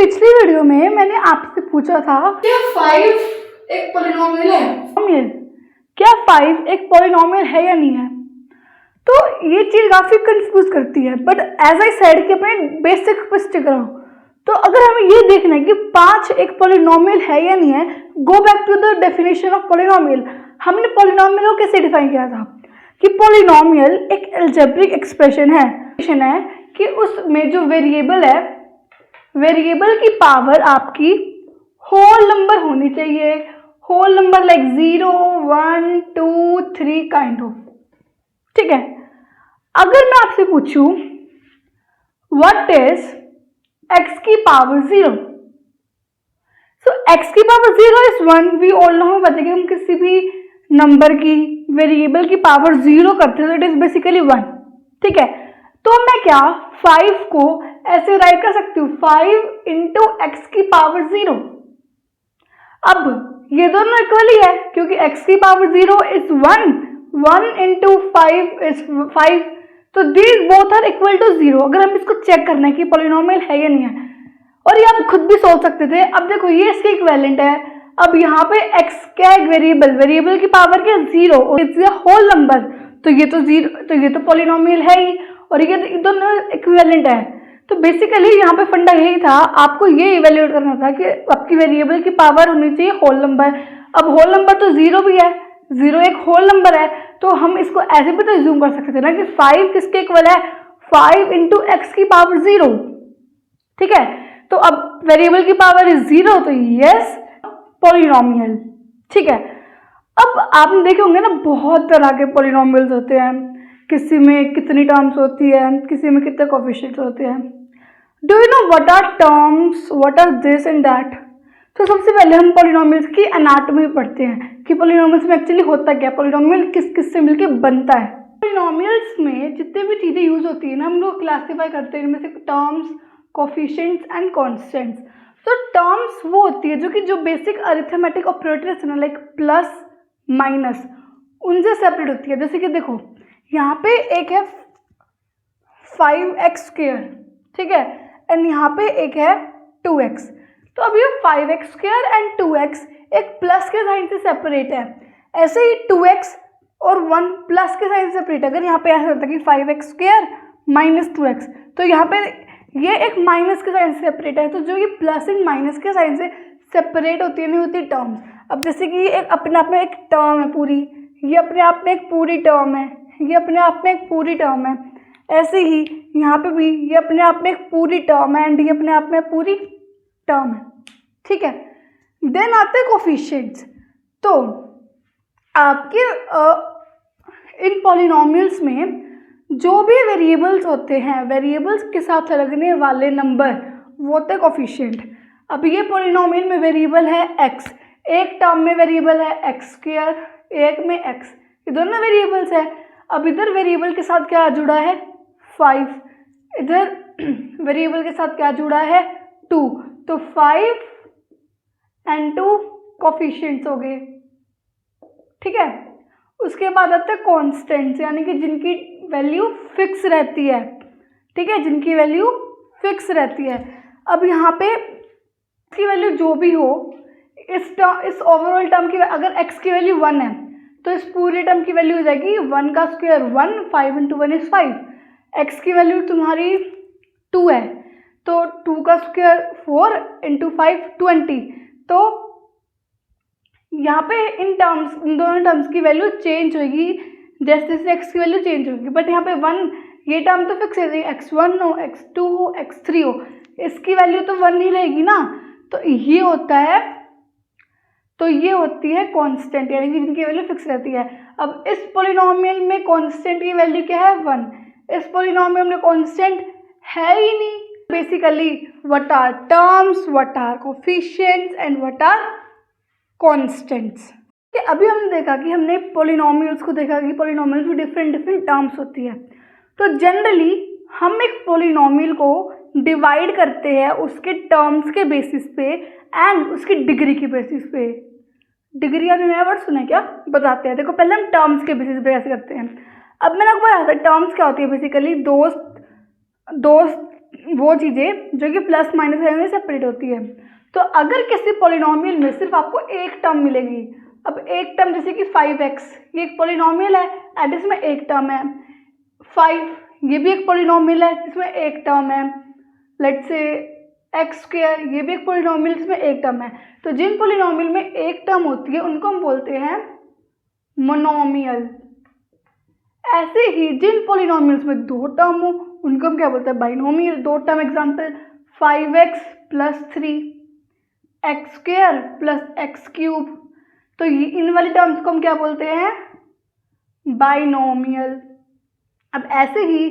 पिछली वीडियो में मैंने आपसे पूछा था क्या 5 एक पॉलिनोमियल है? क्या 5 एक पॉलिनोमियल है या नहीं है। तो ये चीज काफी कंफ्यूज करती है, बट एज आई सेड कि अपने बेसिक पे स्टिक रहो। तो अगर हमें ये देखना है कि 5 एक पॉलिनोमियल है या नहीं है, go back to the definition of polynomial. हमने पॉलिनोमियल को कैसे डिफाइन किया था कि पॉलिनोमियल एक अलजेब्रिक एक्सप्रेशन है कि उसमें जो वेरिएबल है, वेरिएबल की पावर आपकी होल नंबर होनी चाहिए, whole number like 0, 1, 2, 3 kind of. ठीक है, अगर मैं आपसे पूछूं व्हाट इज x की पावर 0, सो x की power 0 is 1। We all know, हमें पता है कि हम किसी भी नंबर की वेरिएबल की पावर 0 करते हैं तो इट इज बेसिकली 1। ठीक है, तो मैं क्या 5 को ऐसे राइट कर सकती हूँ 5 इंटू एक्स की पावर 0। अब ये दोनों इक्वल ही है क्योंकि x की पावर 0 इज 1, 1 इंटू 5 इज 5, तो these both are equal to 0। अगर हम इसको चेक करना है कि पॉलिनोमियल है या नहीं है, और ये आप खुद भी सोच सकते थे। अब देखो ये इसके इक्विवेलेंट है। अब यहाँ पे x क्या है, वेरिएबल की पावर क्या 0 और इट्स अ होल नंबर, तो ये तो 0, तो ये तो पॉलिनोमियल है ही, और ये दोनों इक्विवेलेंट है। तो बेसिकली यहाँ पे फंडा यही था, आपको ये इवेल्यूएट करना था कि आपकी वेरिएबल की पावर होनी चाहिए होल नंबर। अब होल नंबर तो 0 भी है, 0 एक होल नंबर है, तो हम इसको ऐसे भी तो अज्यूम कर सकते थे ना कि 5 किसके इक्वल है, 5 इंटू एक्स की पावर 0। ठीक है, तो अब वेरिएबल की पावर इज 0, तो यस पॉलिनोमियल। ठीक है, अब आपने देखे होंगे ना बहुत तरह के पॉलिनोमियल्स होते हैं, किसी में कितनी टर्म्स होती है, किसी में कितने कोएफिशिएंट्स होते हैं। Do you know what are terms, what are this and that. तो सबसे पहले हम पॉलिनोमियल्स की एनाटॉमी पढ़ते हैं कि पॉलिनोमियल्स में एक्चुअली होता क्या है, पॉलिनोमियल किस किस से मिलके बनता है। पॉलिनोमियल्स में जितने भी चीज़ें यूज होती है ना, हम लोग क्लासीफाई करते हैं इनमें से टर्म्स, कोएफिशिएंट्स एंड कांस्टेंट्स। तो टर्म्स वो होती है जो बेसिक अरिथमेटिक ऑपरेटर्स है ना, लाइक प्लस माइनस, उनसे सेपरेट होती है। जैसे कि देखो यहाँ पे एक है 5x स्क्वायर, ठीक है, एंड यहाँ पे एक है 2x। तो अब ये 5x स्क्वायर एंड 2x एक प्लस के साइन से सेपरेट है, ऐसे ही 2x और 1 प्लस के साइन से सेपरेट है। अगर यहाँ पे ऐसा होता है कि 5x स्क्वायर माइनस 2x, तो यहाँ पे ये एक माइनस के साइन से सेपरेट है। तो जो ये प्लस एंड माइनस के साइन से सेपरेट होती है, नहीं होती टर्म्स। अब जैसे कि ये एक अपने आप में एक टर्म है पूरी, ये अपने आप में एक पूरी टर्म है, ये अपने आप में एक पूरी टर्म है, ऐसे ही यहाँ पे भी ये अपने आप में एक पूरी टर्म है एंड ये अपने आप में पूरी टर्म है। ठीक है, देन आते हैं कोएफिशिएंट्स। तो आपके इन पॉलिनोमियल्स में जो भी वेरिएबल्स होते हैं, वेरिएबल्स के साथ लगने वाले नंबर वो होते हैं कोएफिशिएंट। अब ये पॉलिनोमियल में वेरिएबल है x, एक टर्म में वेरिएबल है x स्क्वायर, एक में x, ये दोनों वेरिएबल्स है। अब इधर वेरिएबल के साथ क्या जुड़ा है 5, इधर वेरिएबल के साथ क्या जुड़ा है 2, तो 5 एंड 2 कोएफिशिएंट्स हो गए। ठीक है, उसके बाद आते हैं कॉन्स्टेंट्स, यानी कि जिनकी वैल्यू फिक्स रहती है। ठीक है, जिनकी वैल्यू फिक्स रहती है। अब यहाँ पे इसकी वैल्यू जो भी हो, इस ओवरऑल टर्म की, अगर x की वैल्यू 1 है तो इस पूरे टर्म की वैल्यू हो जाएगी 1 का स्क्वायर 1, 5 इंटू 1 इज 5। x की वैल्यू तुम्हारी 2 है तो 2 का स्क्वायर 4 इंटू 5 20। तो यहाँ पे इन दोनों टर्म्स की वैल्यू चेंज होगी जैसे जैसे x की वैल्यू चेंज होगी, बट यहाँ पे 1 ये टर्म तो फिक्स है, x1 हो, x2 हो, x3 हो, इसकी वैल्यू तो 1 ही रहेगी ना। तो ये होती है कांस्टेंट, यानी कि जिनकी वैल्यू फिक्स रहती है। अब इस पॉलिनोमियल में कांस्टेंट की वैल्यू क्या है 1, इस पॉलिनोमियल में कांस्टेंट है ही नहीं। Basically what are terms, what are coefficients and what are constants. अभी हमने देखा कि हमने पॉलिनोमियल्स को देखा कि पॉलिनोमियल्स में डिफरेंट टर्म्स होती है। तो जनरली हम एक पॉलिनोमियल को डिवाइड करते हैं उसके टर्म्स के बेसिस पे एंड उसकी डिग्री की बेसिस पे। डिग्री आपने नया वर्ड सुना है क्या, बताते हैं। देखो पहले हम टर्म्स के बेसिस पे ऐसे करते हैं। अब मैंने आपको बताया था टर्म्स क्या होती है, बेसिकली दोस्त वो चीज़ें जो कि प्लस माइनस में सेपरेट होती है। तो अगर किसी पॉलिनोमियल में सिर्फ आपको एक टर्म मिलेगी, अब एक टर्म जैसे कि 5x, ये एक पॉलिनोमियल है एंड इसमें एक टर्म है। 5 ये भी एक पॉलिनोमियल है जिसमें एक टर्म है। लेट्स से x², ये भी एक पॉलिनोमियल जिसमें एक टर्म है। तो जिन पॉलिनोमियल में एक टर्म होती है उनको हम बोलते हैं मोनोमियल। ऐसे ही जिन पॉलिनोमियल्स में दो टर्म हो उनको हम क्या बोलते हैं, बाइनोमियल। दो term example 5x + 3, x² + x³। तो इन वाली टर्म्स को हम क्या बोलते हैं, बाइनोमियल। अब ऐसे ही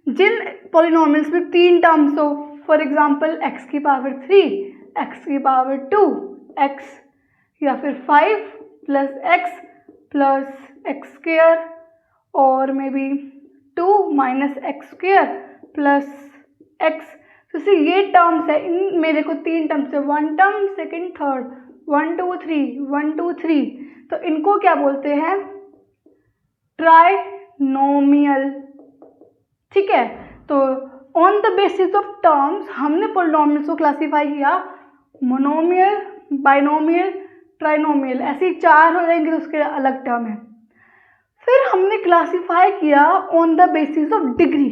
जिन पॉलिनोमियल्स में तीन टर्म्स हो, for example x⁵, x⁵2, x, या फिर 5 + x + x², और मे बी 2 - x² + x। तो ये टर्म्स है, इनमें देखो तीन टर्म्स है, वन टर्म, सेकंड, थर्ड, 1 2 3 1 2 3। तो इनको क्या बोलते हैं, ट्राइनोमियल। ठीक है, तो on the basis of terms हमने पॉलिनोमियल्स को क्लासीफाई किया मोनोमियल, बाइनोमियल, ट्राइनोमियल। ऐसे ही चार हो जाएंगे तो उसके अलग टर्म है। फिर हमने क्लासीफाई किया on the basis of degree.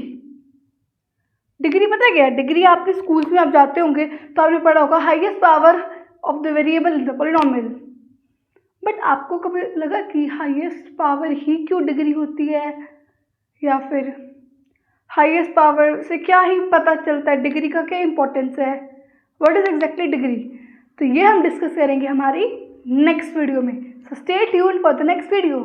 Degree पता है क्या है, डिग्री आपके स्कूल्स में आप जाते होंगे तो आपने पढ़ा होगा highest power of the variable in the polynomial. But आपको कभी लगा कि हाईएस्ट पावर ही क्यों डिग्री होती है, या फिर हाईएस्ट पावर से क्या ही पता चलता है, डिग्री का क्या इंपॉर्टेंस है, व्हाट इज एग्जैक्टली डिग्री? तो ये हम डिस्कस करेंगे हमारी नेक्स्ट वीडियो में। So stay tuned for the next video.